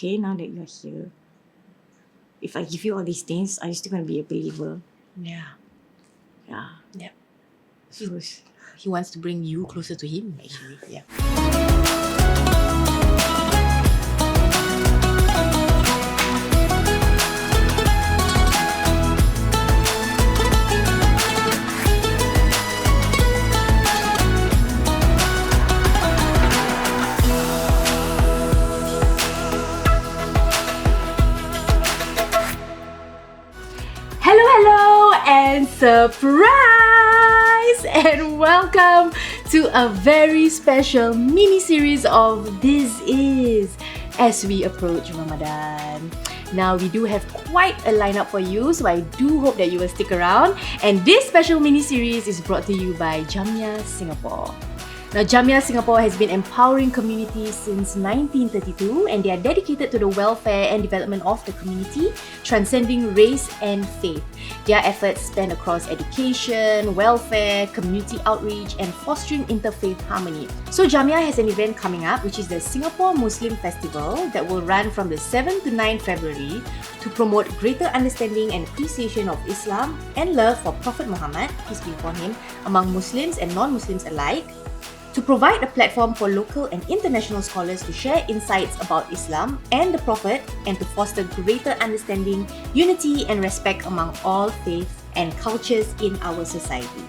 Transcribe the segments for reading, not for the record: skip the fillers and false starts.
okay, now that you're here, if I give you all these things, are you still going to be a believer? Yeah. Yeah. Yep. So, He wants to bring you closer to him, actually. Yeah. Hello and surprise! And welcome to a very special mini-series of This Is as we approach Ramadan. Now we do have quite a lineup for you, so I do hope that you will stick around. And this special mini-series is brought to you by Jamia Singapore. Now, Jamia Singapore has been empowering communities since 1932 and they are dedicated to the welfare and development of the community, transcending race and faith. Their efforts span across education, welfare, community outreach and fostering interfaith harmony. So, Jamia has an event coming up, which is the Singapore Muslim Festival that will run from the 7th to 9th February to promote greater understanding and appreciation of Islam and love for Prophet Muhammad, peace be upon him, among Muslims and non-Muslims alike, to provide a platform for local and international scholars to share insights about Islam and the Prophet and to foster greater understanding, unity and respect among all faiths and cultures in our society.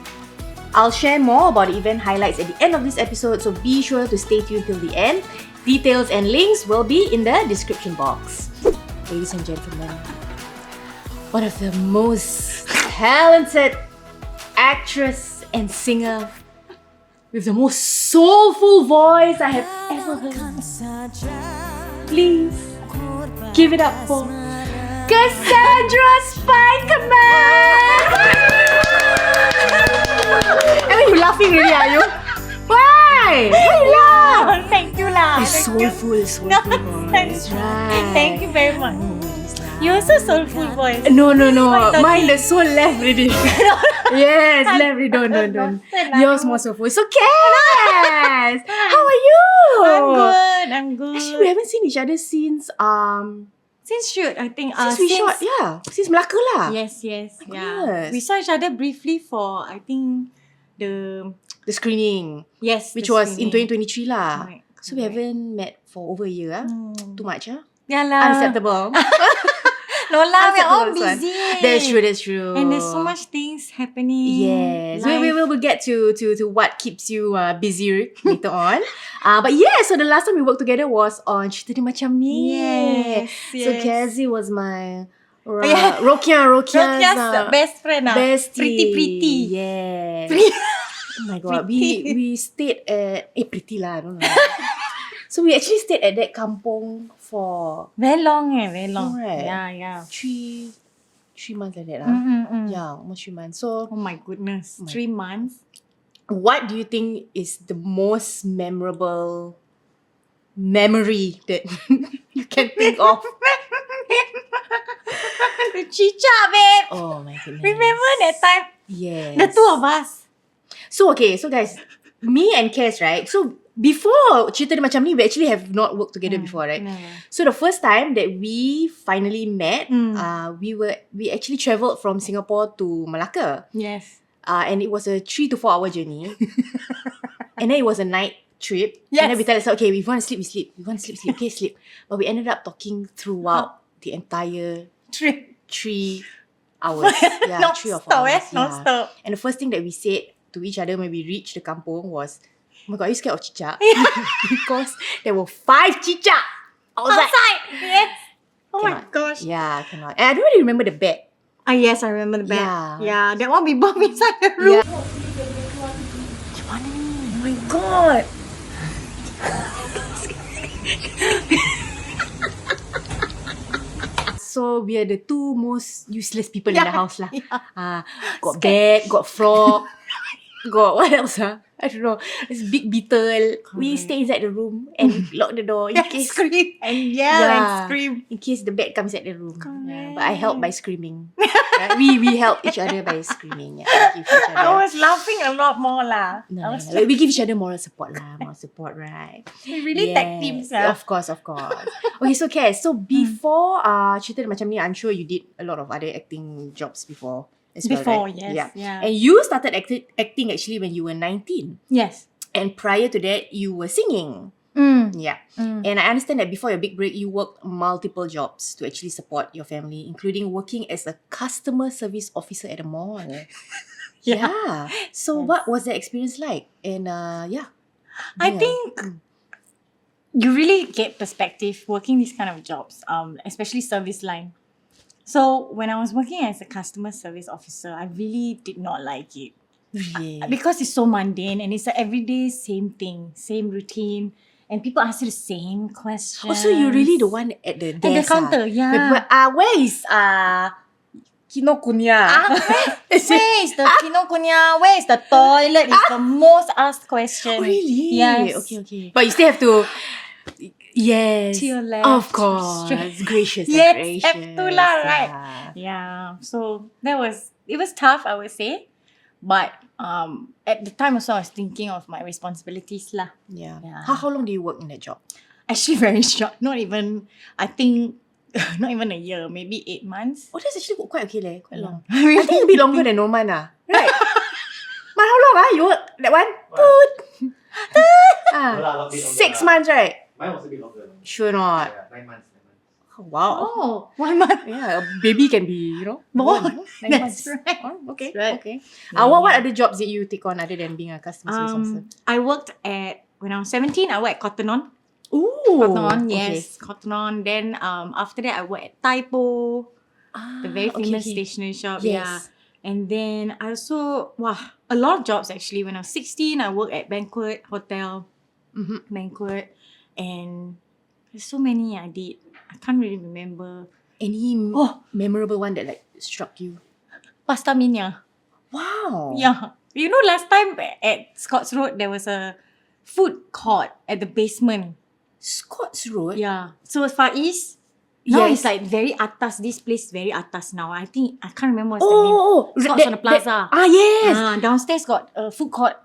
I'll share more about the event highlights at the end of this episode, so be sure to stay tuned till the end. Details and links will be in the description box. Ladies and gentlemen, one of the most talented actress and singer with the most soulful voice I have ever heard. Please give it up for Cassandra Spikerman! I mean, you laughing really, are you? Why? Why you laugh? thank you lah. It's soulful, voice. Right. Thank you very much. You're so soulful voice. No. Mine the soul left already. Yes, left already. Don't. Yours more soulful. So Cass, how are you? I'm good. Actually, we haven't seen each other since Since shoot, I think since we shot, since Melaka lah. Yes. Yes. We saw each other briefly for I think the screening. Yes, which the was in screening. 2023 lah. Correct. So we haven't met for over a year. Too much, Yeah lah. Unacceptable. No lah, we're all Unacceptable, busy. That's true. And there's so much things happening. Yes, Life. we will get to what keeps you busy later on. But yeah, so the last time we worked together was on Cerita Dia Macam Ni. Yes. So Cassie was my Yeah. Rokia's best friend. bestie. Pretty. Yes. Oh my god, Pretty. we stayed at pretty lah, I don't know. So we actually stayed at that kampung for Very long. Correct. Yeah. 3 months like that. Yeah, almost 3 months. So Oh my goodness. 3 months. what do you think is the most memorable memory that you can think of? The chicha, babe. Oh my goodness. Remember that time? Yes. The two of us. So guys, me and Cass, right? So before Cerita Dia Macam Ni, we actually have not worked together before, right? No. So the first time that we finally met, Mm. we actually travelled from Singapore to Malacca. Yes. And it was a 3 to 4 hour journey. And then it was a night trip. Yes. And then we tell ourselves, okay, we want to sleep, we sleep. We want to sleep, okay, sleep. But we ended up talking throughout the entire Trip. 3 hours. Yeah, Non 3 or 4 stop, hours. Non stop. And the first thing that we said to each other when we reached the kampung was, oh my god, are you scared of cicak? Because there were 5 cicak outside. Yes. Oh my Cannot. gosh. Yeah, cannot. And I don't really remember the bed. Yes, I remember the bed. Yeah. That one we bump inside the room. Macam mana ni? Oh my god. So we are the 2 most useless people in the house lah. Yeah. Got bed, got floor, got what else? I don't know, this big beetle. We Correct. stay inside the room and lock the door in case scream and yell and scream. in case the bat comes at the room. Yeah, Correct. but I help by screaming. Right? We help each other by screaming. Yeah, we give each I other. was laughing a lot more lah. No, I was like, we give each other moral support lah, moral support, right? we really tag teams lah. Of course. Okay, so Cass, so before cerita macam ni, I'm sure you did a lot of other acting jobs before as well, Before, right? yes, yeah. And you started acting actually when you were 19. Yes. And prior to that, you were singing. Yeah. And I understand that before your big break, you worked multiple jobs to actually support your family, including working as a customer service officer at a mall. Yeah. So Yes. what was that experience like? And yeah. I Yeah. think you really get perspective working these kind of jobs, especially service line. So when I was working as a customer service officer, I really did not like it. Yeah. Because it's so mundane and it's an everyday same thing, same routine, and people ask you the same questions. Oh, so you really the one at the desk? At the counter, yeah. Where is Kinokuniya? Where is the Kinokuniya? Where is the toilet? Is the most asked Oh, question. really? Yes. Okay. But you still have to. Yes. To your left. Of course. Straight. Gracious. Yes, gracious. have to lah, right? Yeah. Yeah. So it was tough, I would say. But at the time also I was thinking of my responsibilities lah. Yeah. Yeah. How long do you work in that job? Actually very short. Not even, I think, not even a year. Maybe 8 months. Oh, that's actually quite okay leh. Quite long. Really? I think a bit longer than Norman Right? But how long you work that one? Toot. No lah, a bit longer 6 lah. months, right? Mine was a bit longer. Sure not. Yeah, 9 months. Oh, wow. Oh, 1 month. Yeah, a baby can be, Born. born, 9 That's months. right. Oh, okay. That's right. Okay. Yeah, What yeah. other jobs did you take on other than being a customer service officer? I worked when I was 17, I worked at Cotton On. Ooh. Cotton On, okay. yes. Cotton On. Then after that, I worked at Typo, the very famous stationery shop. Yes. Yeah. And then I also, a lot of jobs actually. When I was 16, I worked at Banquet Hotel, Banquet. And there's so many I did. I can't really remember. Any memorable one that like struck you? Pasta Minya. Wow. Yeah. You know, last time at Scotts Road, there was a food court at the basement. Scotts Road? Yeah. So Far East. Now Yes. it's like very atas. This place very atas now. I think, I can't remember what's the name. Scotts on the Plaza. Yes. Downstairs got a food court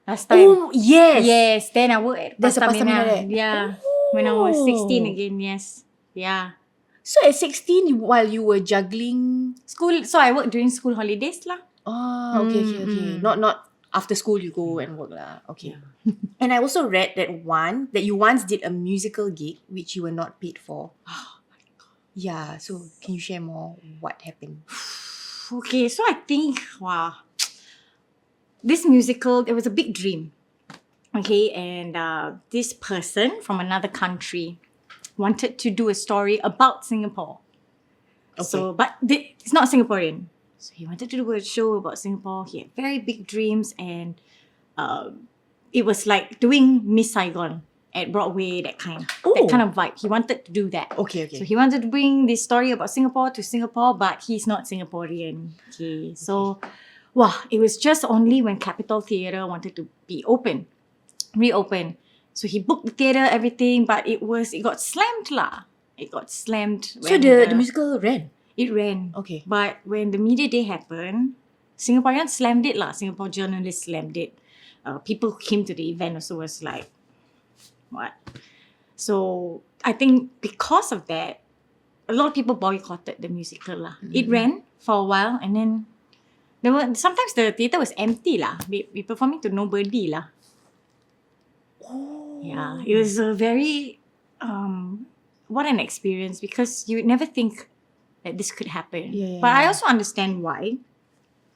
last time. Oh, yes. Yes. Then I worked at There's a Pasta Minya Mina. there. Yeah. When I was Oh. 16 again, yes. Yeah. So at 16, while you were juggling... School, so I worked during school holidays lah. Oh, okay. Not after school you go and work lah. Okay. And I also read that you once did a musical gig which you were not paid for. Oh my God. Yeah, so can you share more what happened? Okay, so I think, this musical, it was a big dream. Okay, and this person from another country wanted to do a story about Singapore. Okay. So, but it's not Singaporean. So he wanted to do a show about Singapore. He had very big dreams, and it was like doing Miss Saigon at Broadway, that kind of vibe. He wanted to do that. Okay. So he wanted to bring this story about Singapore to Singapore, but he's not Singaporean. Okay, so it was just only when Capitol Theatre wanted to reopen. So he booked the theatre, everything, but it got slammed lah. It got slammed. So when the musical ran? It ran. Okay. But when the media day happened, Singaporeans slammed it lah. Singapore journalists slammed it. People who came to the event also was like, what? So I think because of that, a lot of people boycotted the musical lah. It ran for a while, and then sometimes the theatre was empty lah. We performing to nobody lah. Oh. Yeah, it was a very what an experience, because you would never think that this could happen. Yeah. But I also understand why.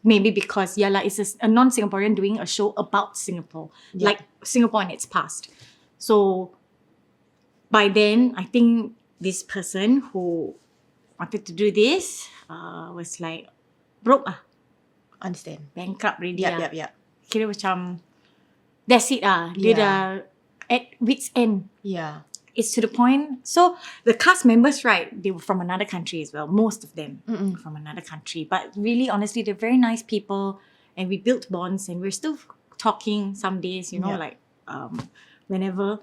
Maybe because it's a non-Singaporean doing a show about Singapore, like Singapore in its past. So by then, I think this person who wanted to do this was like broke Understand. bankrupt already Yep. Kira macam that's it Dia dah at wit's end. Yeah. It's to the point. So the cast members, right, they were from another country as well. Most of them from another country. But really, honestly, they're very nice people, and we built bonds, and we're still talking some days, you know, Yeah. like whenever.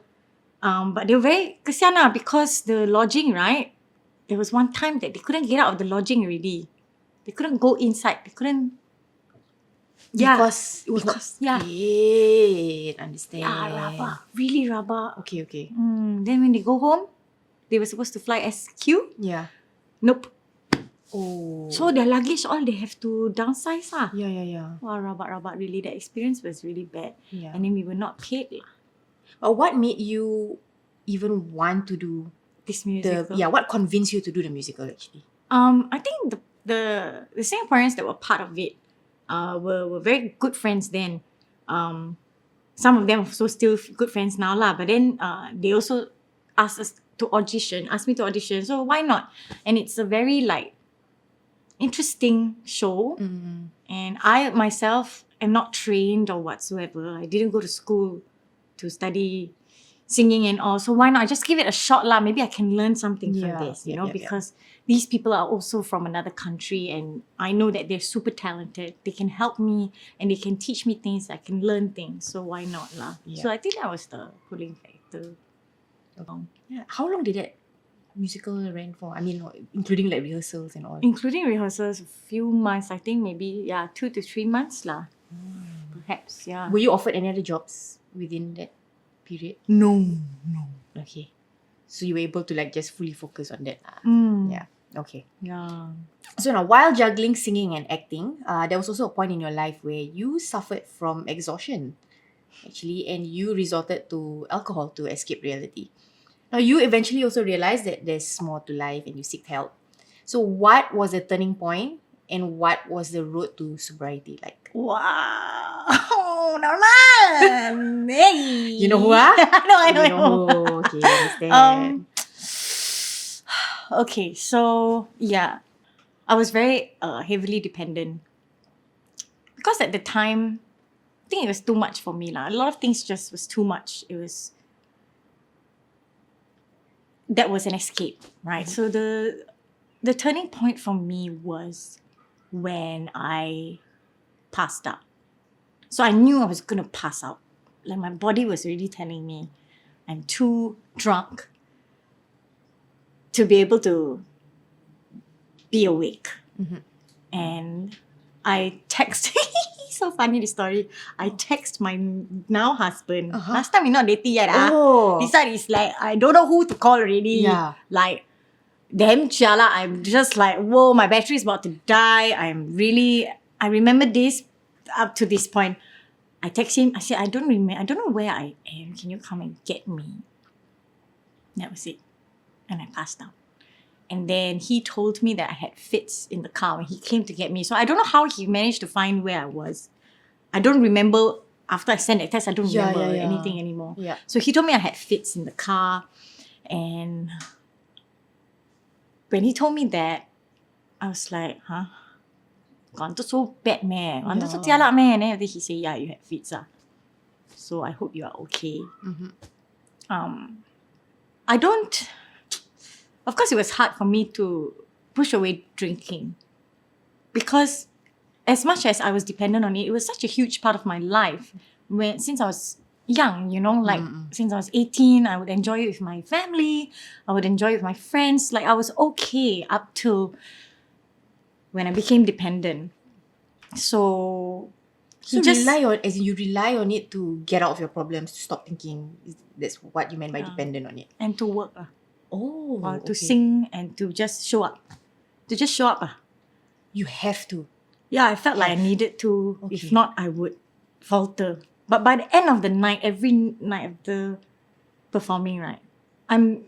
But they were very kesian lah because the lodging, right? There was one time that they couldn't get out of the lodging already. They couldn't go inside. They couldn't. Yeah, Because it was because not yeah, paid. Understand. yeah, rabak, really rabak. Okay, okay. Then when they go home, they were supposed to fly SQ. Yeah. Nope. Oh. So their luggage all they have to downsize lah. yeah, yeah, yeah. Wow, rabak, really. That experience was really bad. Yeah. And then we were not paid lah. What made you even want to do This musical. what convinced you to do the musical actually? I think the Singaporeans that were part of it were very good friends then. Some of them are so still good friends now lah. But then they also asked me to audition. So why not? And it's a very like interesting show. And I myself am not trained or whatsoever. I didn't go to school to study singing and all. So why not? I just give it a shot lah. Maybe I can learn something Yeah, from this, you yeah, know, yeah, yeah. because these people are also from another country and I know that they're super talented. They can help me and they can teach me things. I can learn things. So why not lah? Yeah. So I think that was the pulling factor. Yeah. How long did that musical ran for? I mean, including like rehearsals and all. Including rehearsals, a few months, I think maybe, 2 to 3 months lah. Perhaps, yeah. Were you offered any other jobs within that period? No. Okay. So you were able to like just fully focus on that. Yeah. Okay. Yeah. So now, while juggling singing and acting, there was also a point in your life where you suffered from exhaustion, actually, and you resorted to alcohol to escape reality. Now, you eventually also realized that there's more to life and you seek help. So, what was the turning point and what was the road to sobriety like? Wow. Norman. Hey. You know who are? I know. You know who. Okay, understand. Okay, so yeah, I was very heavily dependent because at the time, I think it was too much for me lah. A lot of things just was too much. That was an escape, right? So the turning point for me was when I passed out. So I knew I was gonna pass out. Like my body was already telling me I'm too drunk to be able to be awake. And I text, so funny the story. I text my now husband. Last time we not dating yet. Oh. This side is like, I don't know who to call already. Yeah. Like, damn chala. I'm just like, whoa, my battery is about to die. I remember this up to this point. I text him, I said, I don't know where I am. Can you come and get me? That was it. And I passed out. And then he told me that I had fits in the car when he came to get me. So I don't know how he managed to find where I was. I don't remember, after I sent that text, I don't remember anything anymore. Yeah. So he told me I had fits in the car. And when he told me that, I was like, huh? Gone so bad, man. Gone so jialat, man. And then he said, yeah, you had fits. So I hope you are okay. I don't... Of course, it was hard for me to push away drinking because as much as I was dependent on it, it was such a huge part of my life. Since I was young, you know, like since I was 18, I would enjoy it with my family. I would enjoy it with my friends. Like I was okay up till when I became dependent. So So you rely on it to get out of your problems, to stop thinking. That's what you meant by dependent on it. and to work. Oh, To sing and to just show up. To just show up. You have to. Yeah, I felt like I needed to. Okay. If not, I would falter. But by the end of the night, every night of the performing, right, I'm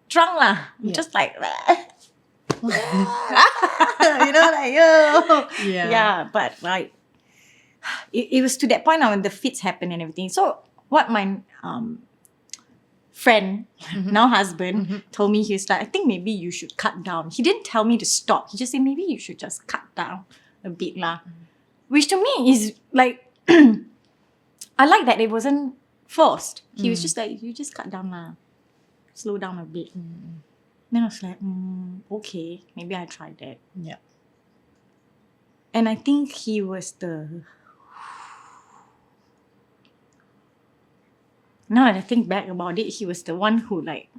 drunk lah. I'm just like, you know, like, yo. Yeah, but like, it was to that point now when the fits happened and everything. So what my friend, now husband, told me, he was like, I think maybe you should cut down. He didn't tell me to stop. He just said, maybe you should just cut down a bit lah. Which to me is like, I like that it wasn't forced. He was just like, you just cut down lah. Slow down a bit. Then I was like, okay, maybe I tried that. Yeah. And I think he was now that I think back about it, he was the one who like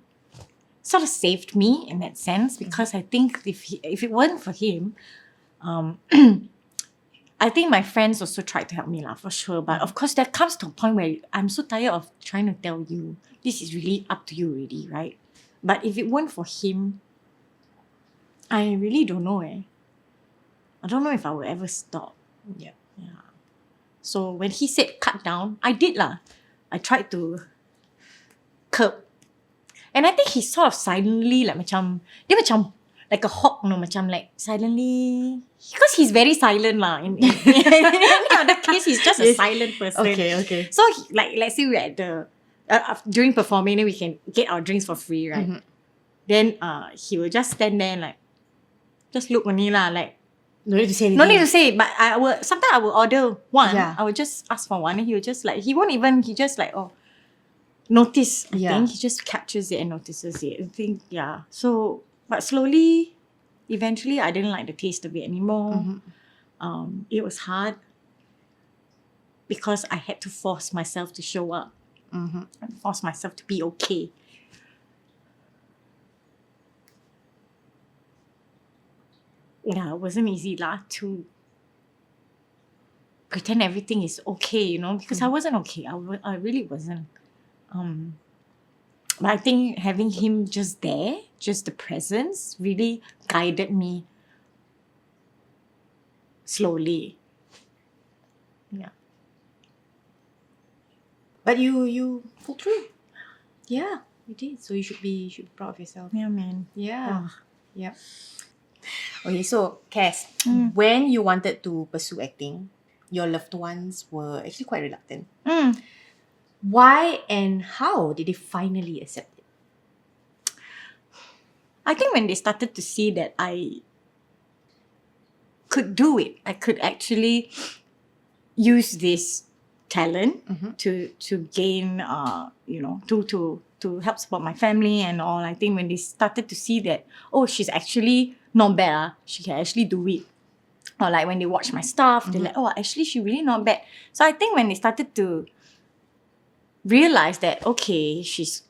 sort of saved me in that sense, because I think if it weren't for him, I think my friends also tried to help me lah, for sure. But of course, that comes to a point where I'm so tired of trying to tell you, this is really up to you already, right? But if it weren't for him, I really don't know I don't know if I would ever stop. Yeah. So when he said cut down, I did lah. I tried to curb. And I think he sort of silently like dia macam like a hawk, macam like silently, because he's very silent lah. In any other case, he's just a silent person. Okay. So like let's say we're at the during performing, then we can get our drinks for free, right? Mm-hmm. Then he will just stand there and like just look only lah, like No need to say anything. no need to say. But sometimes I will order one. Yeah. I will just ask for one, and he will just like, he just like, oh, notice. I think he just captures it and notices it. I think So but slowly, eventually, I didn't like the taste of it anymore. It was hard because I had to force myself to show up, and force myself to be okay. Yeah, it wasn't easy lah to pretend everything is okay, because I wasn't okay. I really wasn't. But I think having him just there, just the presence, really guided me slowly. Yeah. But you pulled through. Yeah, you did. So you should be proud of yourself. Yeah, man. Yeah. Yep. Okay, so Cass, when you wanted to pursue acting, your loved ones were actually quite reluctant. Why and how did they finally accept it? I think when they started to see that I could do it, I could actually use this talent to gain, to help support my family and all. I think when they started to see that, oh, she's actually not bad, she can actually do it. Or like when they watch my stuff, they're like, oh, actually she really not bad. So I think when they started to realize that, okay, she's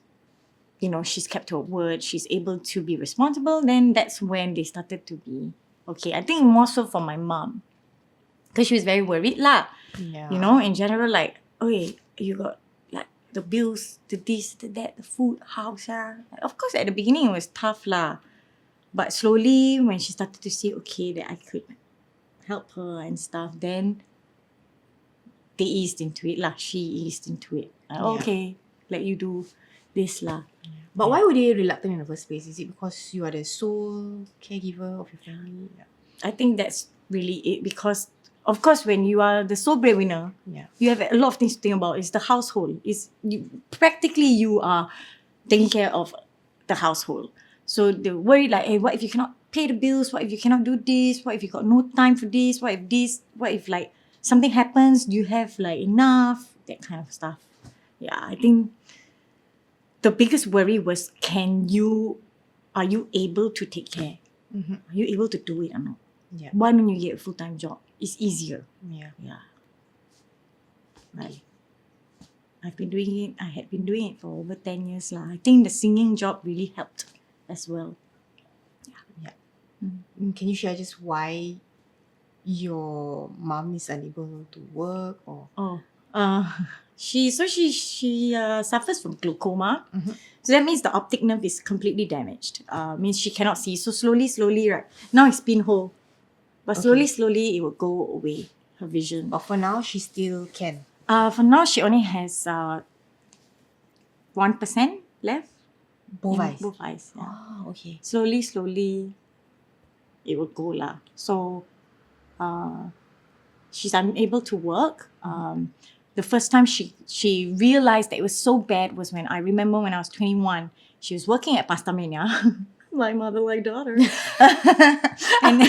kept her word, she's able to be responsible, then that's when they started to be okay. I think more so for my mom, because she was very worried lah. Yeah. In general, like, okay, you got like the bills, the this, the that, the food, house. Of course, at the beginning it was tough lah. But slowly, when she started to see, okay, that I could help her and stuff, then they eased into it lah. She eased into it. Like, okay, let you do this lah. But why were they reluctant in the first place? Is it because you are the sole caregiver of your family? I think that's really it, because of course when you are the sole breadwinner, you have a lot of things to think about. It's the household. Practically you are taking care of the household. So they worry like, hey, what if you cannot pay the bills? What if you cannot do this? What if you got no time for this? What if like something happens? Do you have like enough? That kind of stuff. Yeah, I think the biggest worry was, are you able to take care? Are you able to do it or not? Yeah. Why don't you get a full-time job? It's easier. Yeah. Right. I had been doing it for over 10 years lah. I think the singing job really helped as well. Can you share just why your mom is unable to work or? She suffers from glaucoma. So that means the optic nerve is completely damaged. Means she cannot see. So slowly, right. Now it's pinhole. But slowly it will go away, her vision. But for now, she still can. For now, she only has 1% left. Both eyes? Both eyes, yeah. Oh, okay. Slowly, it will go lah. So, she's unable to work. The first time she realized that it was so bad was when I remember when I was 21. She was working at Pastamania. Like mother, like daughter. And then,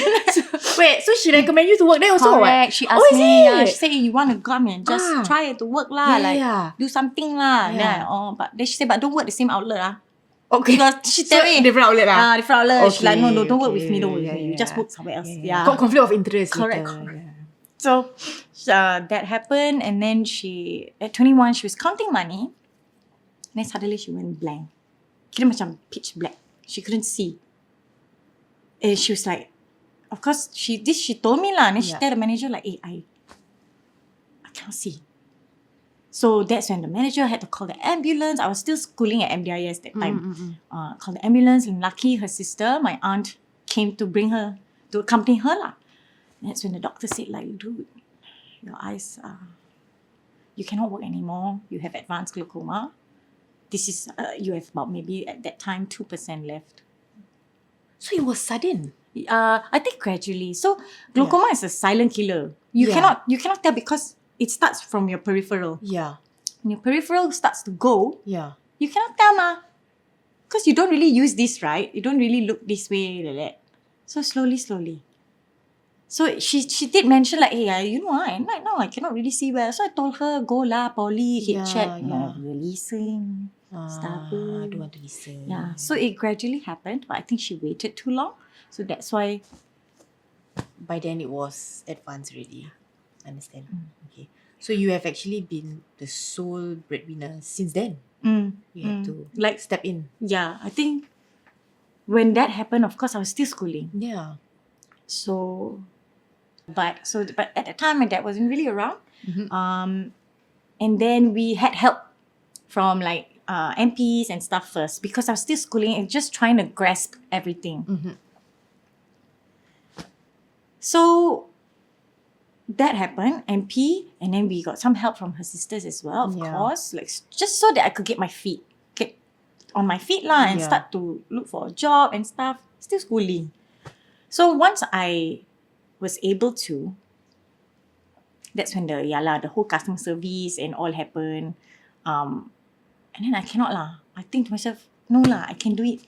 Wait, so she recommend you to work there also? correct. What? She asked is me. it? She said, you want to come and just try to work lah. Do something lah. Yeah. But then she said, but don't work the same outlet lah. Okay. Because she So tell me different outlet lah. different outlet. She's like, no, don't work with Okay, me. Don't work with me. You yeah. just work somewhere else. Got conflict of interest. Correct, later. correct. So that happened, and then at 21, she was counting money Then suddenly she went blank. Kira macam pitch black. She couldn't see. And she was like, of course, she told me lah. And then she Yeah. tell the manager like, hey, I cannot see. So that's when the manager had to call the ambulance. I was still schooling at MDIS that time. Called the ambulance, and lucky her sister, my aunt, came to bring her, to accompany her lah. That's when the doctor said like, dude, your eyes you cannot work anymore. You have advanced glaucoma. This is, you have about maybe at that time 2% left. So it was sudden. I think gradually. So glaucoma is a silent killer. You Yeah. cannot tell because it starts from your peripheral. Yeah. When your peripheral starts to go, Yeah. you cannot tell ma. Because you don't really use this, right? You don't really look this way like that. So slowly. So she did mention like, hey, you know, at night now I cannot really see well. So I told her, go lah, poly, hit check. No, you listen. Stubborn. I don't want to listen. Yeah. So it gradually happened, but I think she waited too long. So that's why. By then it was advanced already. Understand. Okay. So you have actually been the sole breadwinner since then. You had to like step in. Yeah, I think when that happened, of course, I was still schooling. Yeah. So, but at the time, my dad wasn't really around. And then we had help from like MPs and stuff first because I was still schooling and just trying to grasp everything. So that happened, MP, and then we got some help from her sisters as well, of course, like just so that I could get on my feet lah and start to look for a job and stuff. Still schooling. So once I was able to, that's when the whole customer service and all happened. And then I cannot lah. I think to myself, no lah, I can do it.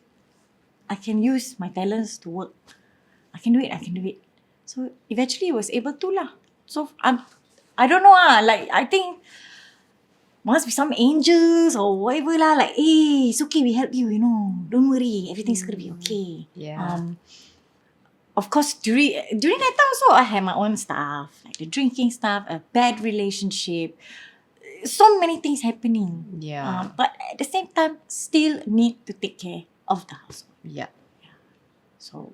I can use my talents to work. I can do it. So eventually I was able to lah. So I don't know like I think must be some angels or whatever lah. Like, hey, it's okay, we help you, don't worry, everything's gonna be okay. Yeah. Of course, during that time also, I had my own stuff, like the drinking stuff, a bad relationship, so many things happening. Yeah. But at the same time, still need to take care of the house. Yeah. So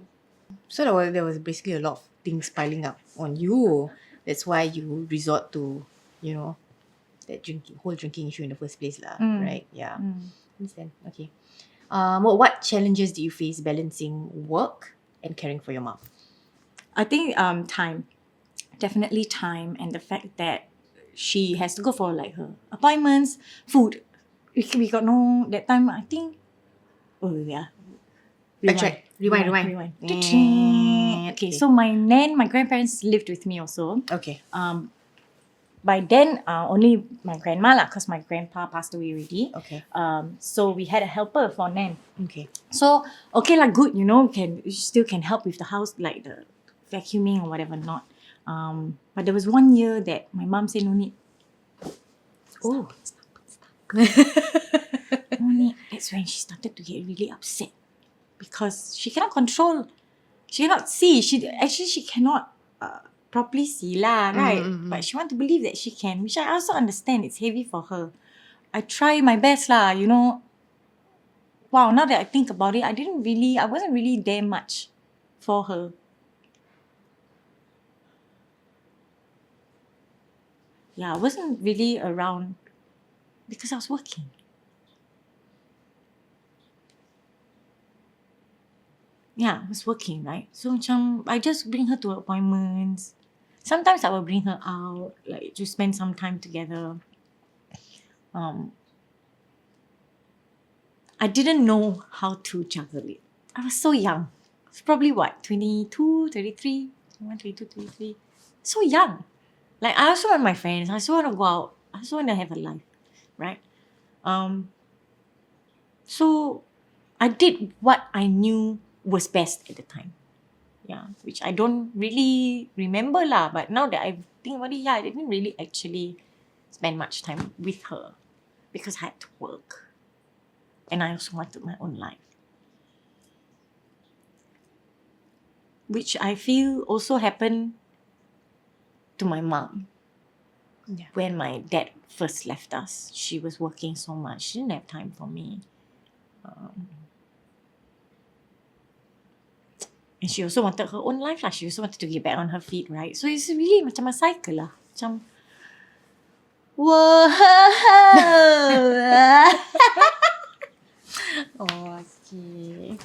there was basically a lot of things piling up on you. That's why you resort to, that whole drinking issue in the first place lah, right? Yeah. Understand. Okay. What challenges do you face balancing work and caring for your mom? I think time, definitely time, and the fact that she has to go for like her appointments, food. We got no that time. I think. Oh yeah. Backtrack. Rewind. Okay, so my grandparents lived with me also. Okay. By then, only my grandma lah, because my grandpa passed away already. Okay. So we had a helper for Nan. Okay. So okay lah, good. You still can help with the house, like the vacuuming or whatever not. But there was one year that my mom said no need. Oh. No need. That's when she started to get really upset because she cannot control. She cannot see. She cannot properly see lah, right? But she want to believe that she can, which I also understand. It's heavy for her. I try my best lah, Wow, now that I think about it, I wasn't really there much for her. Yeah, I wasn't really around because I was working. Yeah, I was working, right? So I just bring her to appointments. Sometimes I will bring her out, like to spend some time together. I didn't know how to juggle it. I was so young. It's probably 22, 33, 22, 33. So young. Like I also want my friends. I also want to go out. I also want to have a life, right? So I did what I knew was best at the time. Yeah, which I don't really remember lah. But now that I think about it, I didn't really actually spend much time with her because I had to work. And I also wanted my own life. Which I feel also happened to my mom. Yeah. when my dad first left us. She was working so much. She didn't have time for me. And she also wanted her own life lah. She also wanted to get back on her feet, right? So it's really macam a cycle lah. Macam, whoa. Oh, okay.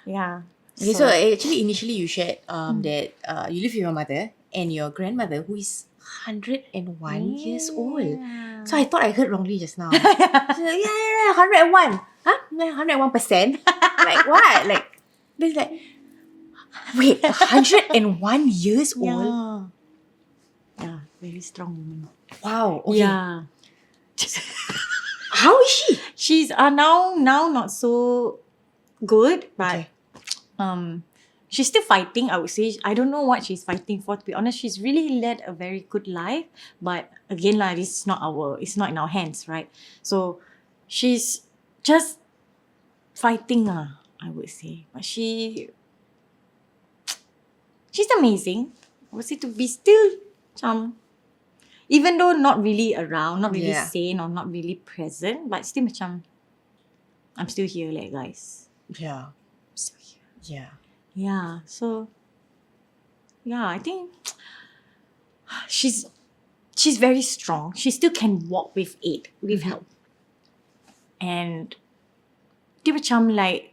Yeah. Okay, so actually initially you shared that you live with your mother and your grandmother who is 101 years old. So I thought I heard wrongly just now. So, yeah, 101. Huh? 101%? Like what? Like, there's like, wait, 101 years old? Yeah. Yeah, very strong woman. Wow. Okay. Yeah. How is she? She's now not so good, but Okay. she's still fighting, I would say. I don't know what she's fighting for, to be honest. She's really led a very good life, but again lah, it's not in our hands, right? So she's just fighting, I would say. But she's amazing. I would say to be still even though not really around, not really Yeah. sane or not really present, but still I'm still here, like, guys. Yeah. I'm still here. Yeah. Yeah, so yeah, I think she's very strong. She still can walk with aid, with help. And dia macam like,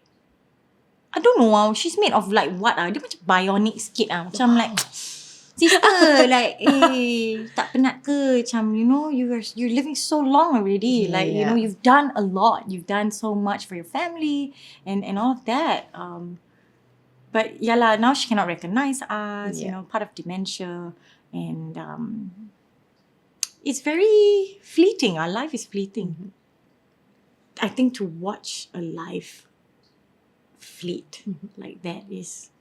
I don't know, she's made of like what dia macam bionic sikit macam like, sister, like, tak penat ke? Macam, you're living so long already. Yeah, like, yeah. you've done a lot. You've done so much for your family and all of that. But yeah lah, now she cannot recognize us, part of dementia. And it's very fleeting. Our life is fleeting. I think to watch a life fleet like that it's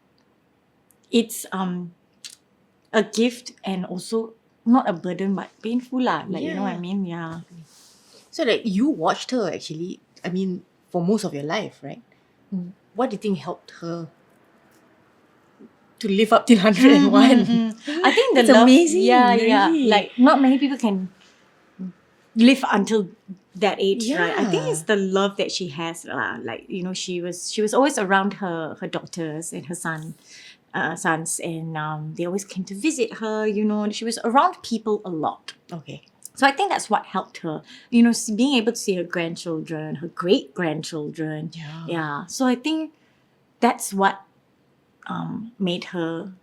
a gift and also not a burden but painful lah. Like, you know what I mean? Yeah. So that you watched her actually, I mean, for most of your life, right? What do you think helped her to live up till 101? I think the It's love, amazing, yeah, really. like not many people can live until that age, right? I think Yeah. it's the love that she has, like, she was always around her daughters and her sons, and they always came to visit her. She was around people a lot. Okay. So I think that's what helped her. Being able to see her grandchildren, her great grandchildren. Yeah. So I think that's what made her,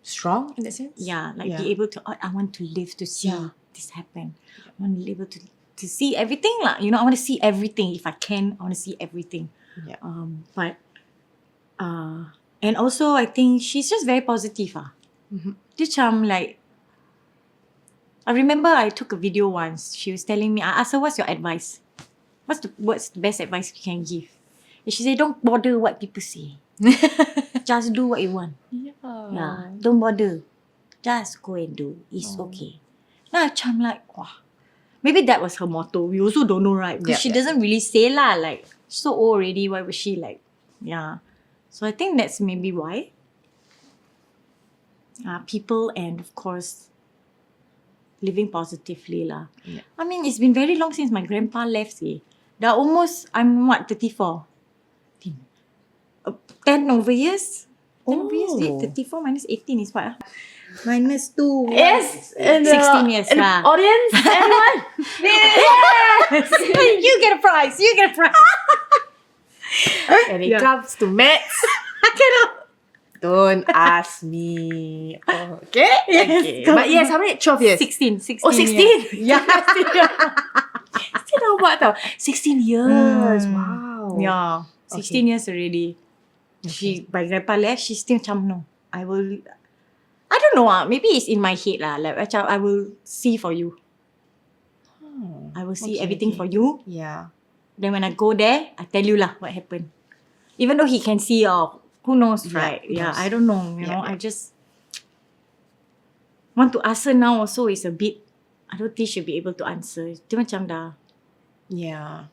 Strong in that sense? yeah, like be able to, I want to live to see this happen. I want to be able to see everything lah. I want to see everything. If I can, I want to see everything. Yeah. But and also I think she's just very positive. Dia macam like, I remember I took a video once. She was telling me, I asked her, what's your advice? What's the best advice you can give? And she said, don't bother what people say. Just do what you want. Yeah. Don't bother. Just go and do. It's okay. Now I'm like, wow. Maybe that was her motto. We also don't know, right? Because she doesn't really say lah. Like, so old already. Why was she like? Yeah. So I think that's maybe why. People and of course living positively lah. Yeah. I mean, it's been very long since my grandpa left. Dah almost, I'm what, 34? 10 over years? 10 over years? 34 minus 18 is what? Minus 2. Yes, and 16 years and lah. audience, everyone. Yes! You get a prize. You get a prize. When it comes to maths, I cannot. don't ask me. Okay? Yes, Okay. come But yes, how many? 12 years? 16. Oh, 16? Yeah. Still nampak tau. 16 years. Wow. Yeah. 16 years already. My grandpa left, she still macam, no, I don't know, maybe it's in my head lah. Like, macam, I will see for you. I will see everything for you. Yeah. Then when I go there, I tell you lah what happened. Even though he can see, who knows, right? Yeah, I don't know, I just want to ask her now also is a bit, I don't think she'll be able to answer. Dia macam dah. Yeah.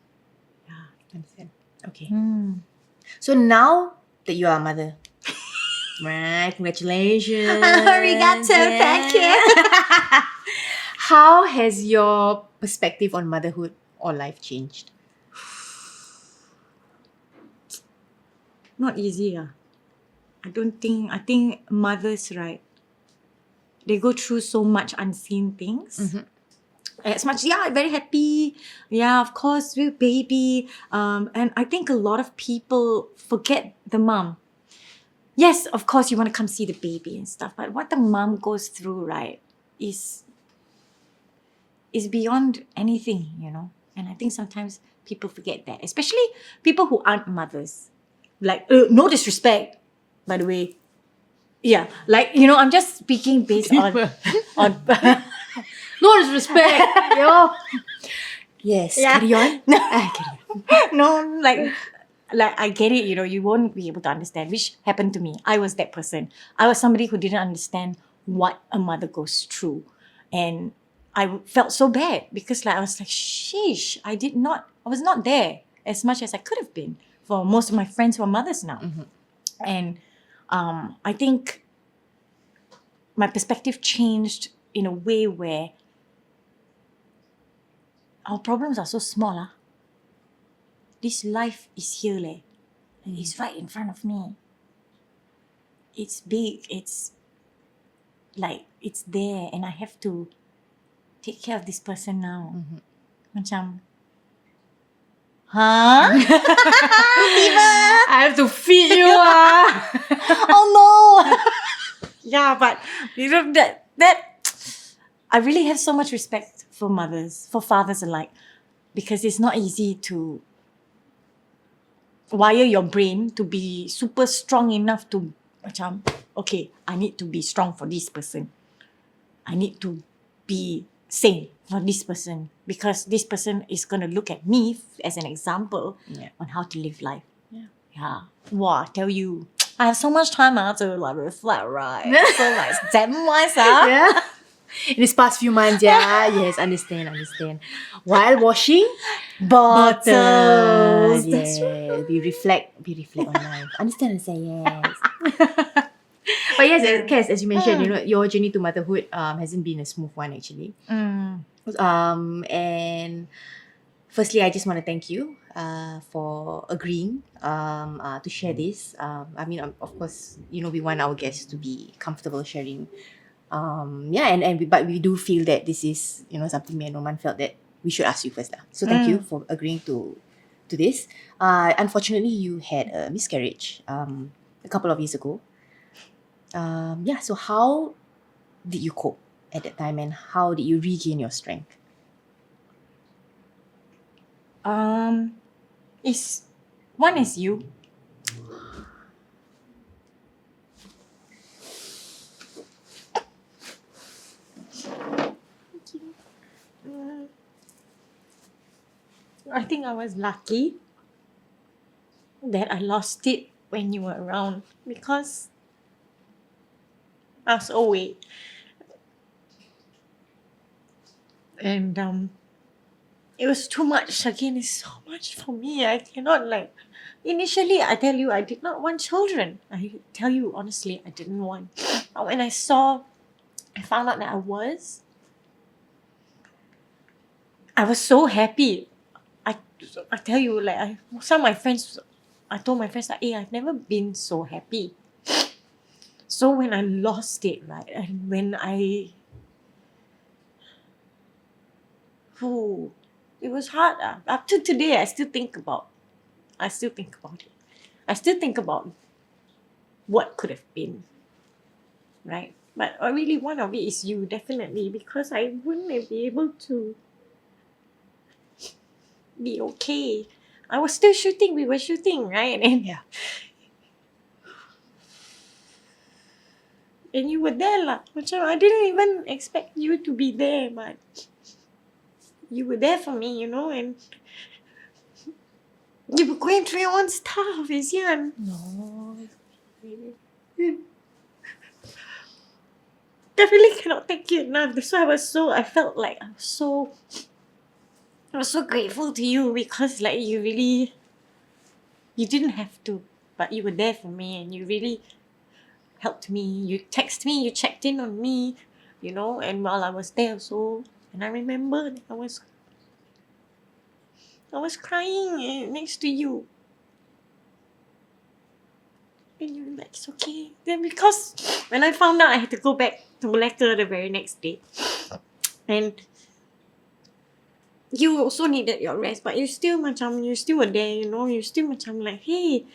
Understand. Okay. Hmm. So now that you are a mother, Right, congratulations. Arigato, thank you. How has your perspective on motherhood or life changed? Not easy. I think mothers, right, they go through so much unseen things. As much, yeah, very happy. Yeah, of course, we're baby. And I think a lot of people forget the mom. Yes, of course, you want to come see the baby and stuff, but what the mom goes through, right, is beyond anything, And I think sometimes people forget that, especially people who aren't mothers. Like, no disrespect, by the way. Yeah, like, I'm just speaking based on No disrespect. Yo. Yes, Yeah. carry on. Carry on. no, like I get it, you won't be able to understand, which happened to me. I was that person. I was somebody who didn't understand what a mother goes through. And I felt so bad because I was like, sheesh, I was not there as much as I could have been for most of my friends who are mothers now. And I think my perspective changed in a way where our problems are so small. This life is here, and it's right in front of me. It's big. It's like it's there, and I have to take care of this person now. Macam, huh? I have to feed you. Oh no! Yeah, but that I really have so much respect for mothers, for fathers alike, because it's not easy to wire your brain to be super strong enough to macam, okay, I need to be strong for this person. I need to be sane for this person because this person is going to look at me as an example on how to live life. Yeah. Wow, I tell you, I have so much time to like reflect, right? So like, damn myself. Yeah. In these past few months, yes, understand. While washing Bottles. That's yeah, we reflect on life. Understand, yes. But yes, Cass, as you mentioned, your journey to motherhood hasn't been a smooth one actually. And firstly, I just want to thank you for agreeing to share this. I mean, of course, we want our guests to be comfortable sharing. But we do feel that this is something me and Roman felt that we should ask you first lah. So thank you for agreeing to this. Unfortunately, you had a miscarriage a couple of years ago. So how did you cope at that time, and how did you regain your strength? One is you. I think I was lucky that I lost it when you were around because I was away. And it was too much. Again, it's so much for me. I cannot initially I tell you I did not want children. I tell you honestly, I didn't want. But when I found out that I was so happy. I tell you, I told my friends that, hey, I've never been so happy. So when I lost it, right, and when it was hard. Up to today, I still think about it. I still think about what could have been, right? But really, one of it is you, definitely, because I wouldn't be able to be okay. I was still shooting. We were shooting, right? And and you were there lah. Macam I didn't even expect you to be there, but you were there for me, and you were going through your own stuff, Isian. No. I really cannot thank you enough. That's why I felt like I was so grateful to you because you didn't have to, but you were there for me and you really helped me. You text me, you checked in on me, you know, and while I was there also, and I remember I was crying next to you. And you were like, it's okay. Then because when I found out I had to go back to Malacca the very next day, and you also needed your rest, but you still you still were there, you know, you still like, hey,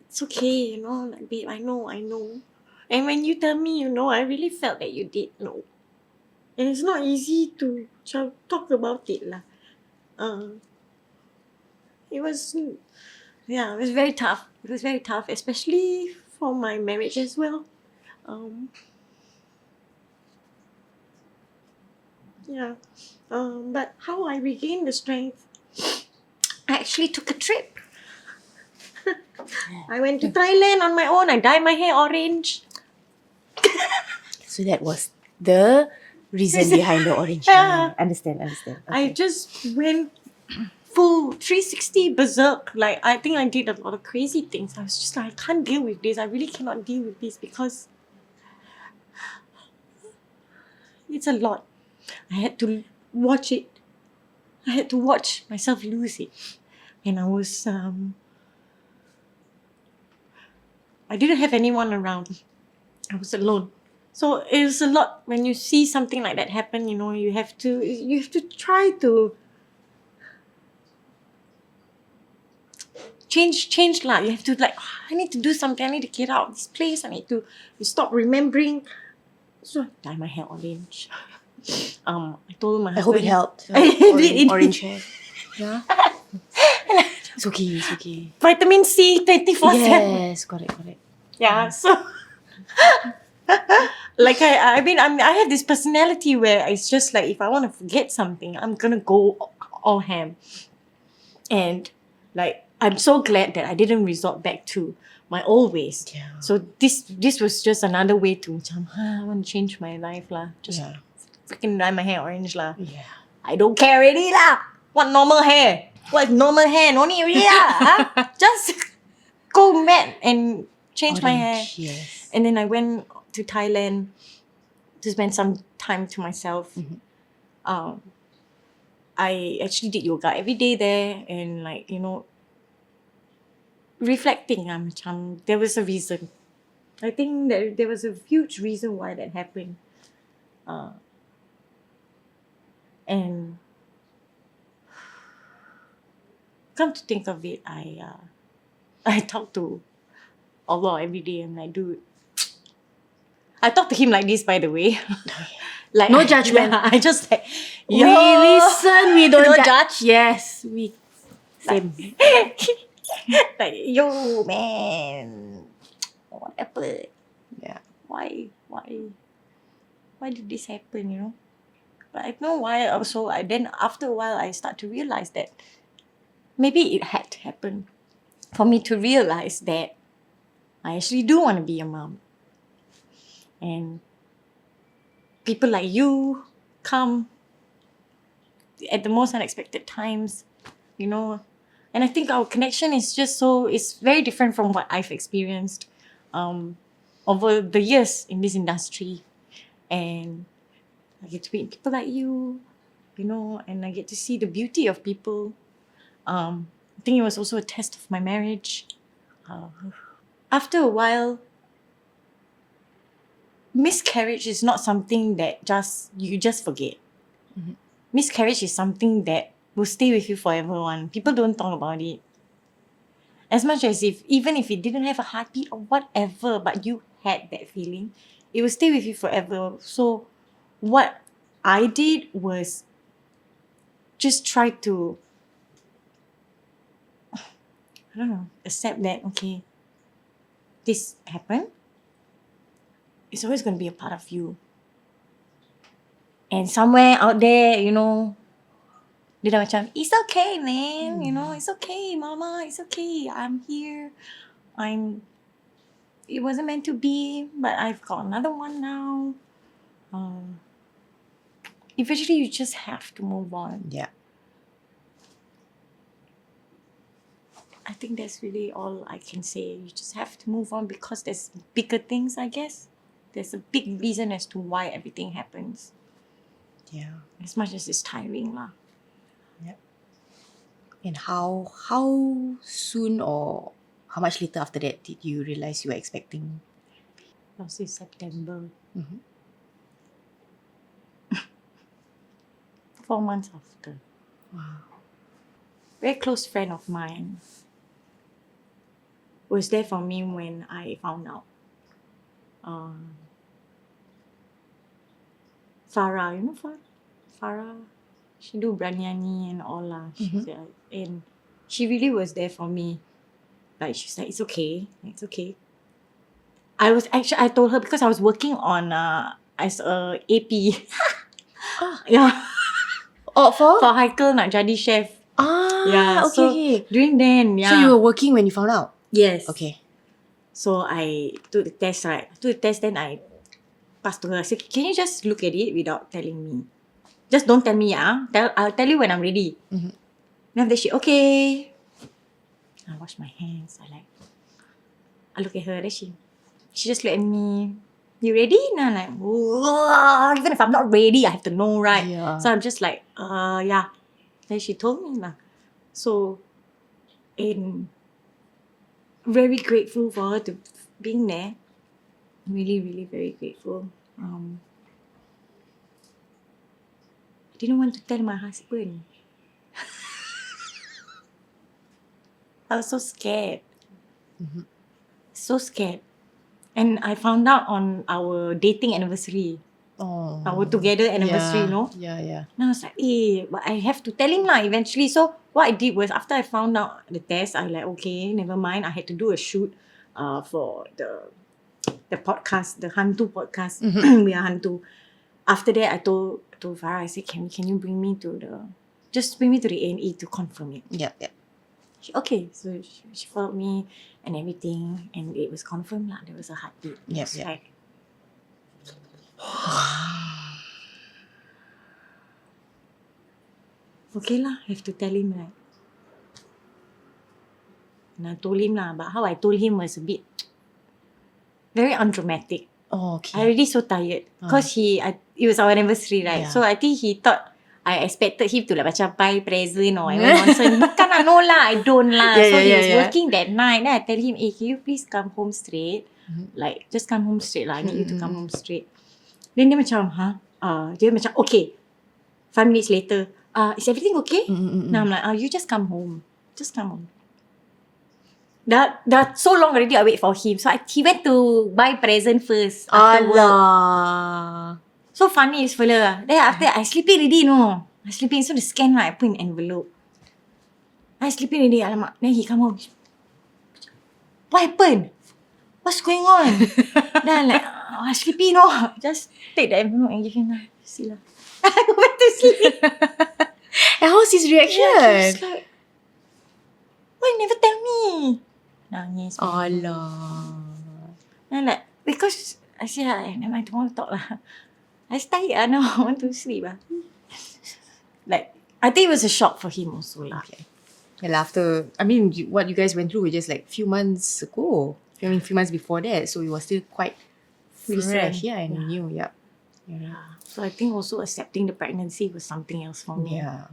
it's okay, you know, like, babe, I know. And when you tell me, you know, I really felt that you did know. And it's not easy to talk about it lah. It was, yeah, it was very tough. It was very tough, especially for my marriage as well. Yeah. But how I regained the strength, I actually took a trip. I went to Thailand on my own. I dyed my hair orange. So that was the reason behind the orange. Yeah. Understand. I Okay. just went full 360 berserk. Like, I think I did a lot of crazy things. I was just like, I can't deal with this. I really cannot deal with this because it's a lot. I had to watch it. I had to watch myself lose it. And I was, I didn't have anyone around. I was alone. So it was a lot when you see something like that happen, you know, you have to try to change lah. You have to like, I need to do something. I need to get out of this place. I need to stop remembering. So I dye my hair orange. I told my I hope it husband. helped. It did. Orange hair. Yeah. It's okay. Vitamin C 24/7. Yes, got it. Yeah. So like I mean I have this personality where it's just like if I want to forget something, I'm gonna go all ham. And like I'm so glad that I didn't resort back to my old ways. Yeah. So this was just another way to I want to change my life lah. Just Yeah. freaking dye my hair orange lah. Yeah. I don't care already lah. What normal hair? What normal hair? No need already lah. Huh? Just go mad and change my hair. Orange, yes. And then I went to Thailand to spend some time to myself. I actually did yoga every day there, and like, you know, reflecting, there was a reason. I think that there was a huge reason why that happened. And come to think of it, I talk to Allah every day. I'm like, dude, I talk to him like this, by the way. Like, No judgment. Yeah, I just like, We listen, we don't judge. Yes, we same. like, yo, man, whatever. Yeah. Why did this happen? You know. But I know why. Also, then after a while, I start to realize that maybe it had to happen for me to realize that I actually do want to be a mom. And people like you come at the most unexpected times, you know. And I think our connection is just it's very different from what I've experienced over the years in this industry. And I get to meet people like you, you know, and I get to see the beauty of people. I think it was also a test of my marriage. After a while, miscarriage is not something that you just forget. Mm-hmm. Miscarriage is something that will stay with you forever. People don't talk about it. As much as even if it didn't have a heartbeat or whatever, but you had that feeling, it will stay with you forever. So what I did was just try to, I don't know, accept that, okay, this happened. It's always going to be a part of you. And somewhere out there, you know, dia dah macam, it's okay, man. You know, it's okay, mama. It's okay. I'm here. It wasn't meant to be, but I've got another one now. Eventually, you just have to move on. Yeah. I think that's really all I can say. You just have to move on because there's bigger things, I guess. There's a big reason as to why everything happens. Yeah. As much as it's tiring lah. And how soon or how much later after that did you realize you were expecting? Last is September. Mhm. 4 months after. Wow. Very close friend of mine was there for me when I found out. Farah, you know Farah? She do Branyani and all lah. And she really was there for me. Like she's like, it's okay. I told her because I was working on as a AP. Yeah. Oh, for? For Haikal nak jadi chef. Okay, okay. During then, yeah. So you were working when you found out? Yes. Okay. So I took the test, right? Then I passed to her. I said, can you just look at it without telling me? Just don't tell me, I'll tell you when I'm ready. Mhm. Then after she, okay. I wash my hands. I look at her. Then she just looked at me. You ready? And I'm like, whoa, even if I'm not ready, I have to know, right? Yeah. So I'm just like, yeah. Then she told me lah. So, very grateful for her to being there. Really, really very grateful. I didn't want to tell my husband. I was so scared. So scared. And I found out on our dating anniversary. Oh. Our together anniversary, Yeah. you know? Yeah. And I was like, but I have to tell him lah eventually. So what I did was after I found out the test, I like, okay, never mind. I had to do a shoot for the podcast, the Hantu podcast. We are Hantu. After that, I told Farah, I said, can you bring me to the A&E to confirm it. Yeah. Okay, so she followed me and everything, and it was confirmed lah. There was a heartbeat. It Yep, was yep. like, okay lah, have to tell him right. And I told him lah, but how I told him was a bit very undramatic. Oh, I okay. already so tired because it was our anniversary, right? Yeah. So I think he thought I expected him to like macam buy present or whatever nonsense. Bukan lah, no lah, I don't lah. Yeah, So yeah, he was yeah. working that night. Then I tell him, can you please come home straight? Like, just come home straight lah. I need you to come home straight. Then dia macam, dia macam, okay. 5 minutes later, is everything okay? Now I'm like, you just come home. Just come home. Dah so long already I wait for him. So he went to buy present first after work. Allah. So funny this fella. Then after that, I sleeping already, no. I sleeping. So the scan right, I put in envelope. I sleeping already, alamak. Then he come home. What happened? What's going on? Then I'm like, I sleepy, no. Just take the envelope and give him lah. See lah. I go back to sleep. And how's his reaction? Yeah, he was like, why you never tell me? Nangis. Allah. And I'm like, because I said, never mind, tomorrow talk lah. I tired now. I want to sleep lah. Like, I think it was a shock for him also lah. Okay. Well, what you guys went through was just like few months ago. Few months before that. So it was still quite fresh. Yeah, and new. Yeah. So I think also accepting the pregnancy was something else for me. Yeah.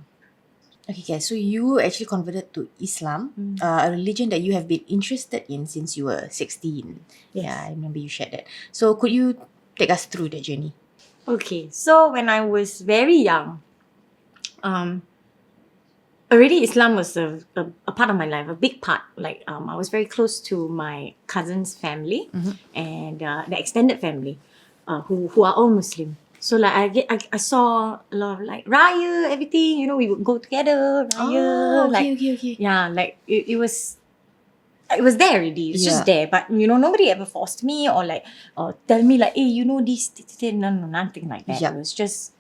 Okay, guys. So you actually converted to Islam, a religion that you have been interested in since you were 16. Yes. Yeah, I remember you shared that. So could you take us through that journey? Okay, so when I was very young, already Islam was a part of my life, a big part. Like I was very close to my cousin's family and the extended family, who are all Muslim. So like I saw a lot of like raya, everything. You know, we would go together raya. Okay. Yeah, like it was there already. It's just there. But you know, nobody ever forced me or tell me like, hey, you know this. No, nothing like that. Yeah. It was just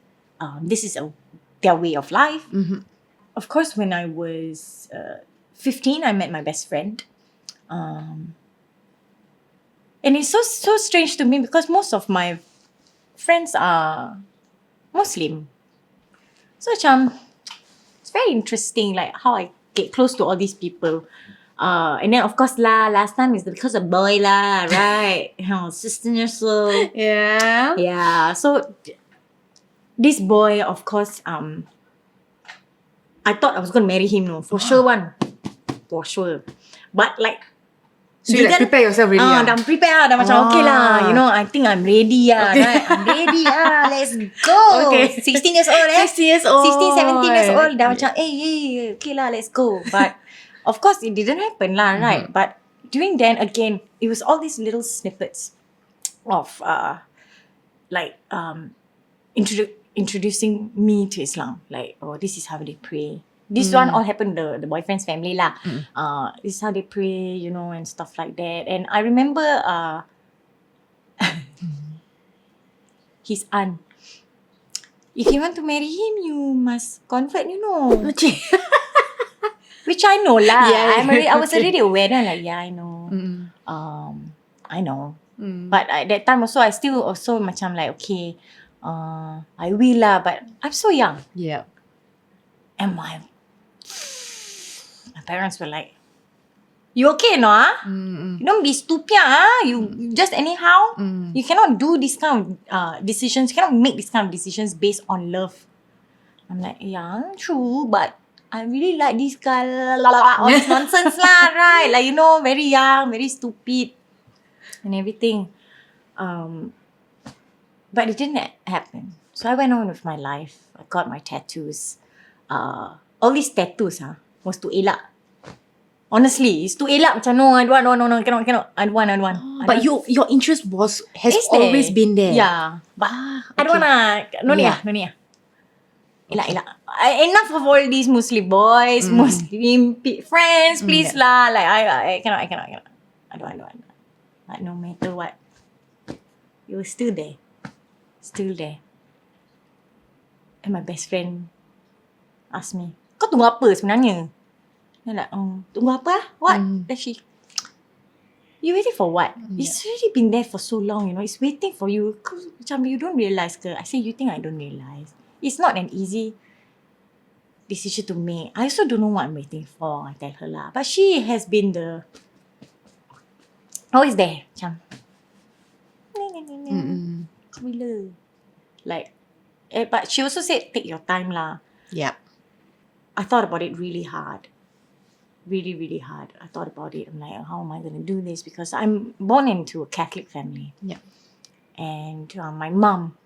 this is their way of life. Of course, when I was 15, I met my best friend. And it's so strange to me because most of my friends are Muslim. So it's very interesting like how I get close to all these people. And then of course last time is because of boy lah, right? 16 years old. Yeah. Yeah. So this boy, of course, I thought I was gonna marry him, no, for sure one. For sure. But like, So you like prepare yourself really? dah prepare dah macam okay lah. You know, I think I'm ready right? I'm ready let's go. Okay. 16 years old 16 years old. 16, 17 years old dah macam okay lah, let's go. But of course it didn't happen lah, right? But during then again, it was all these little snippets of like introducing me to Islam. Like, oh, this is how they pray. This one all happened the boyfriend's family lah. This is how they pray, you know, and stuff like that. And I remember his aunt. If you want to marry him, you must convert, you know. Which I know lah. Yeah, I was already aware. Then like, yeah, I know. I know. But at that time also, I still also macam like, okay, I will lah. But I'm so young. Yeah. And my parents were like, you okay no? You don't be stupid you just anyhow. You cannot do this kind of decisions. You cannot make this kind of decisions based on love. I'm like, yeah, true, but I really like this guy, all this nonsense lah, right? Like, you know, very young, very stupid and everything. But it didn't happen. So I went on with my life. I got my tattoos. All these tattoos was to elak. Honestly, it's to elak macam no, I don't want, no, cannot. I don't want. But your interest has It's there. always been there. Yeah. But I don't wanna, no need lah. Elak. Enough of all these Muslim boys, Muslim friends, please lah. Like I cannot. I don't want. But no matter what, you were still there. And my best friend asked me, kau tunggu apa sebenarnya? Then like, tunggu apa lah? What? Then she, you waiting for what? It's already been there for so long, you know. It's waiting for you. Macam you don't realise ke? I say, you think I don't realise? It's not an easy decision to make. I also don't know what I'm waiting for. I tell her lah. But she has been always there. Macam, bila? Like, but she also said, take your time lah. Yeah. I thought about it really hard. Really, really hard. I thought about it. I'm like, how am I going to do this? Because I'm born into a Catholic family. Yeah. And my mom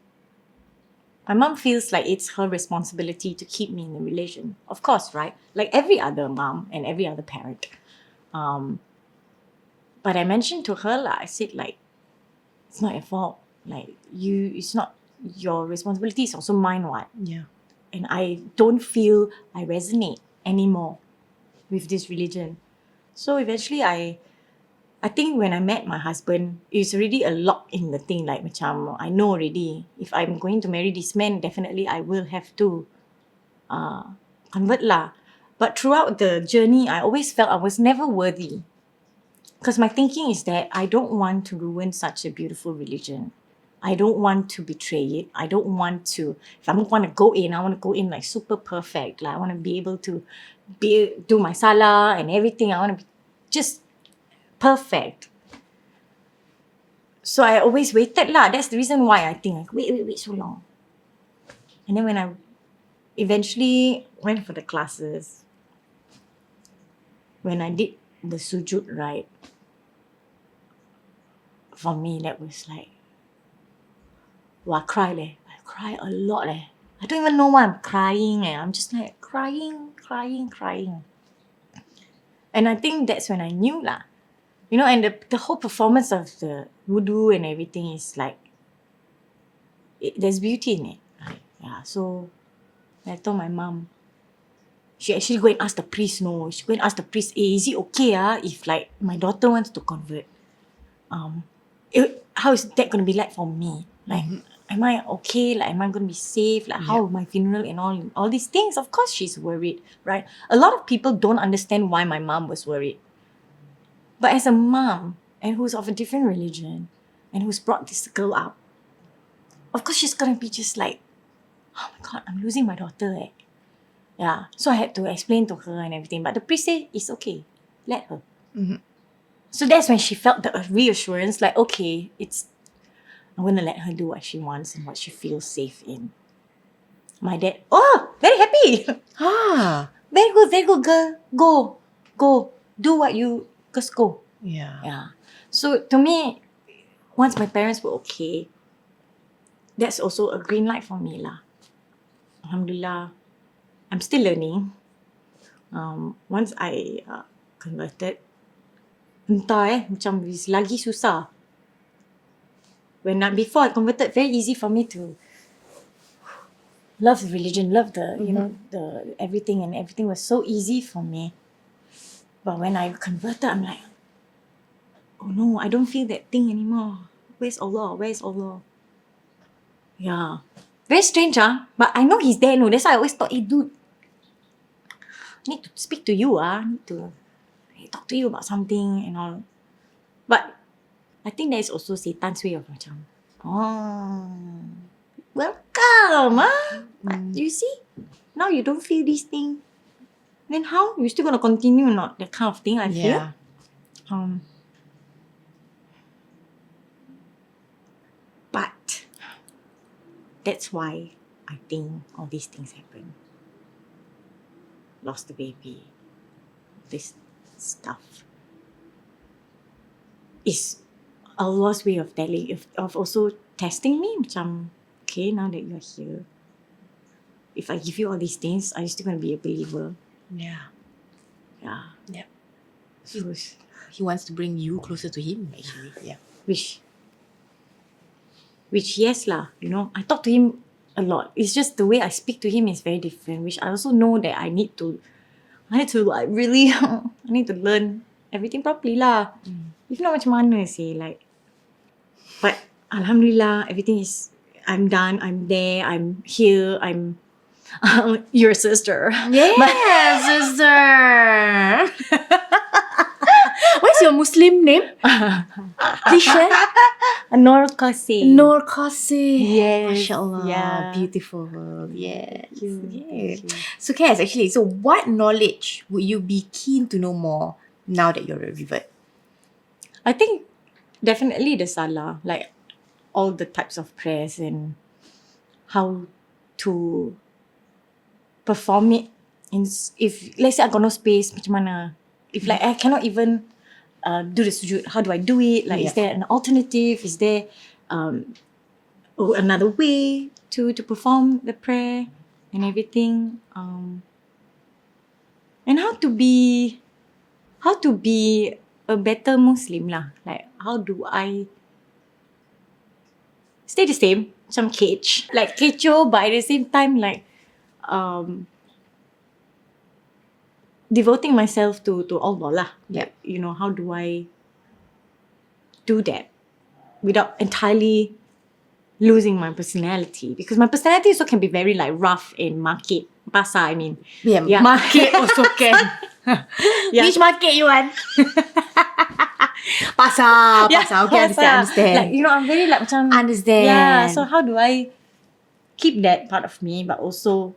feels like it's her responsibility to keep me in the religion. Of course, right? Like every other mom and every other parent. But I mentioned to her, I said, like, it's not your fault. Like, it's not your responsibility. It's also mine, what? Yeah. And I don't feel I resonate anymore with this religion. So eventually I think when I met my husband, it's already a lock in the thing. Like, macam, I know already, if I'm going to marry this man, definitely I will have to convert lah. But throughout the journey, I always felt I was never worthy. Because my thinking is that I don't want to ruin such a beautiful religion. I don't want to betray it. I don't want to, if I want to go in, I want to go in like super perfect. Like, I want to be able to do my salah and everything. I want to be just perfect. So I always waited lah. That's the reason why I think, like, wait so long. And then when I eventually went for the classes, when I did the sujud, right, for me, that was like, I cried I cry a lot I don't even know why I'm crying I'm just like crying. And I think that's when I knew lah. You know, and the whole performance of the wudu and everything is like, there's beauty in it. Right? Yeah, so I told my mom, she actually go and ask the priest, she go and ask the priest, is it okay if like my daughter wants to convert? How is that going to be like for me? Like, am I okay? Like, am I going to be safe? Like, how my funeral and all these things? Of course she's worried, right? A lot of people don't understand why my mom was worried. But as a mom, and who's of a different religion, and who's brought this girl up, of course she's going to be just like, oh my God, I'm losing my daughter. Yeah, so I had to explain to her and everything. But the priest said, it's okay. let her. Mhm. So that's when she felt the reassurance, like, okay, I'm gonna let her do what she wants and what she feels safe in. My dad, very happy. Ah. Very good, girl. Go. Do what you, just go. Yeah. Yeah. So to me, once my parents were okay, that's also a green light for me lah. Alhamdulillah, I'm still learning. Once I converted, entah macam lagi susah. Before I converted, very easy for me to love the religion, love the the everything, and everything was so easy for me. But when I converted, I'm like, oh no, I don't feel that thing anymore. Where's Allah? Yeah. Very strange, but I know he's there, no. That's why I always thought, hey dude, I need to speak to you, I need to talk to you about something and all. But I think that is also Satan's way of macam, welcome, You see? Now you don't feel this thing. Then how? You still gonna continue or not? That kind of thing, I feel. Yeah. But that's why I think all these things happen. Lost the baby. This stuff is Allah's way of telling, of also testing me. Macam, okay, now that you're here, if I give you all these things, are you still going to be a believer? Yeah. Yeah. Yep. So, He wants to bring you closer to him, actually. Yeah. which yes lah, I talk to him a lot. It's just the way I speak to him is very different, which I also know that I need to like really, I need to learn everything properly lah. If not macam mana sih, like. But Alhamdulillah, everything is, I'm done, I'm there, I'm here, I'm your sister. Yeah, sister. What's your Muslim name? Please share. Nur Qasi. Nur Qasi. Yes. MashaAllah. Yeah. Beautiful. Yes. Thank you. Yes. So Cass, actually, so what knowledge would you be keen to know more now that you're a revert? I think definitely the salah, like all the types of prayers and how to perform it. If let's say I got no space, macam mana? If like I cannot even do the sujud, how do I do it? Like, is there an alternative? Is there another way to perform the prayer and everything? And how to be a better Muslim lah. Like, how do I stay the same? Macam cage. Like kecoh, but at the same time, like, devoting myself to Allah lah. Yeah. Like, how do I do that without entirely losing my personality? Because my personality also can be very like rough in market. Pasar, I mean. Yeah, Yeah. market also can. Yeah. Which market you want? Pasar. Okay, pasar. understand. Like, I'm very like macam, Understand. yeah, so how do I keep that part of me, but also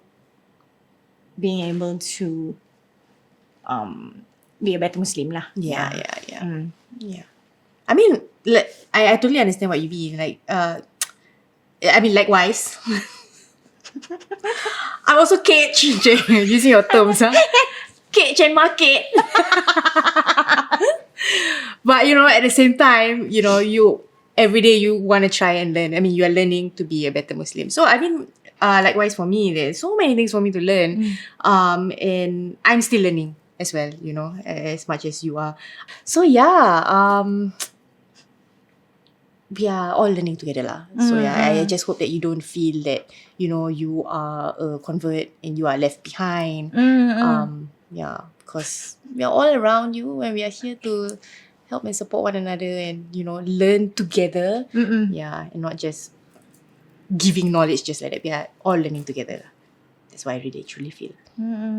being able to be a better Muslim lah. Yeah. Mm. Yeah. I mean, I totally understand what you mean. Like, I mean, likewise. I'm also cage, using your terms, huh? Cage and market. But, at the same time, you every day you want to try and learn. I mean, you are learning to be a better Muslim. So, I mean, likewise for me, there's so many things for me to learn. And I'm still learning as well, as much as you are. So, yeah, we are all learning together lah. So I just hope that you don't feel that, you are a convert and you are left behind. Yeah, because we are all around you and we are here to help and support one another and, learn together. Yeah, and not just giving knowledge just like that. We are all learning together. That's what I really truly feel.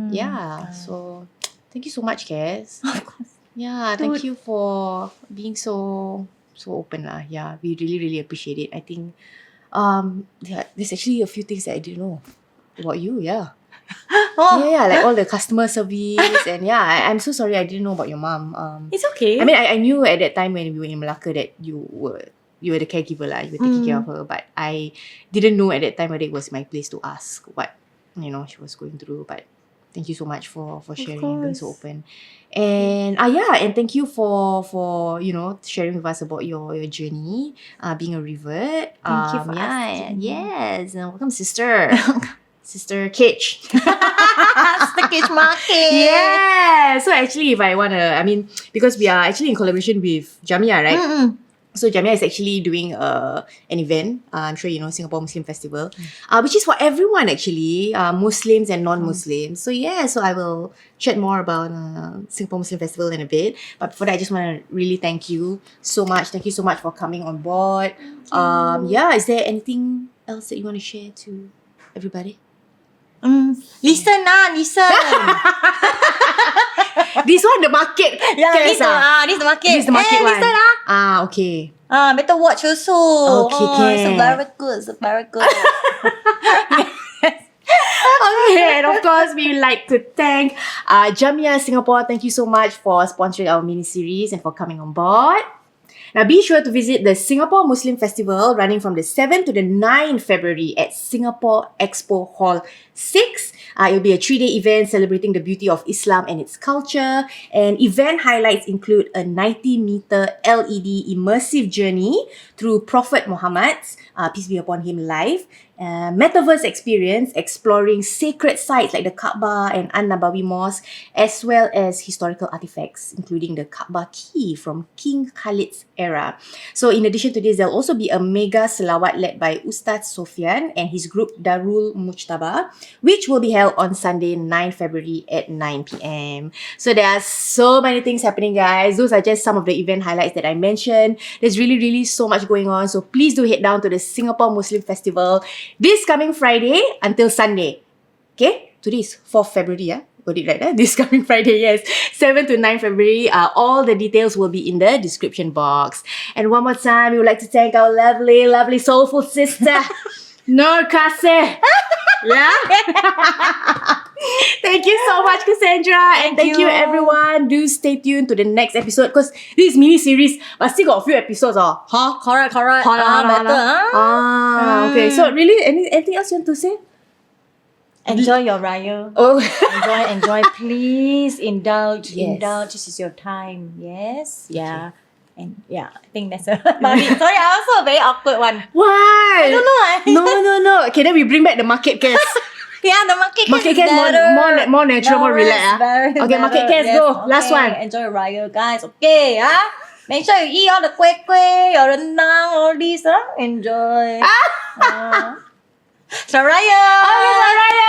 Yeah, so thank you so much, Cass. Of course. Yeah, thank you for being so open lah. Yeah, we really, really appreciate it. I think there's actually a few things that I didn't know about you. Yeah. Yeah, like all the customer service and yeah, I'm so sorry I didn't know about your mom. It's okay. I mean, I knew at that time when we were in Malacca that you were the caregiver lah. You were taking care of her, but I didn't know at that time whether it was my place to ask what she was going through. But thank you so much for sharing and being so open. And and thank you for sharing with us about your journey, being a revert. Thank you for asking. Yes, and welcome, sister. Sister Cage. Stickage market. Yeah. So actually, if I wanna, because we are actually in collaboration with Jamia, right? So Jamia is actually doing an event. I'm sure you know Singapore Muslim Festival, which is for everyone actually, Muslims and non-Muslims. So so I will chat more about Singapore Muslim Festival in a bit. But before that, I just want to really thank you so much. Thank you so much for coming on board. Is there anything else that you want to share to everybody? Listen. This one the market. This the market. This the market one. Listen Okay. better watch also. Okay, It's very good. It's very good. Okay, and of course, we would like to thank Jamia Singapore. Thank you so much for sponsoring our mini-series and for coming on board. Now, be sure to visit the Singapore Muslim Festival running from the 7th to the 9th February at Singapore Expo Hall 6. It'll be a 3-day event celebrating the beauty of Islam and its culture. And event highlights include a 90-meter LED immersive journey through Prophet Muhammad's, peace be upon him, life. Metaverse experience exploring sacred sites like the Kaaba and An-Nabawi Mosque, as well as historical artifacts, including the Kaaba key from King Khalid's era. So in addition to this, there'll also be a mega salawat led by Ustaz Sofyan and his group Darul Mujtaba, which will be held on Sunday, 9 February at 9 p.m. So there are so many things happening, guys. Those are just some of the event highlights that I mentioned. There's really, really so much going on. So please do head down to the Singapore Muslim Festival this coming Friday until Sunday. Okay? Today is 4th February, yeah? Got it right, This coming Friday, yes. 7 to 9 February. All the details will be in the description box. And one more time, we would like to thank our lovely, lovely, soulful sister, Nur Kaseh. Yeah? Thank you so much, Cassandra. And thank you, everyone. Do stay tuned to the next episode because this mini-series, but still got a few episodes. Correct. Better. Okay. So really, anything else you want to say? Enjoy your raya. Oh. Enjoy. Please indulge. Yes. Indulge. This is your time. Yes. Yeah. And I think that's about it. Sorry, I also a very awkward one. Why? I don't know. No. Okay, then we bring back the market case. Yeah, the market Case more natural, more relaxed. Okay, market case, go. Last one. Enjoy your raya, guys. Okay, make sure you eat all the kueh, your rendang, all this. Enjoy. Selamat Raya. Okay, Selamat Raya.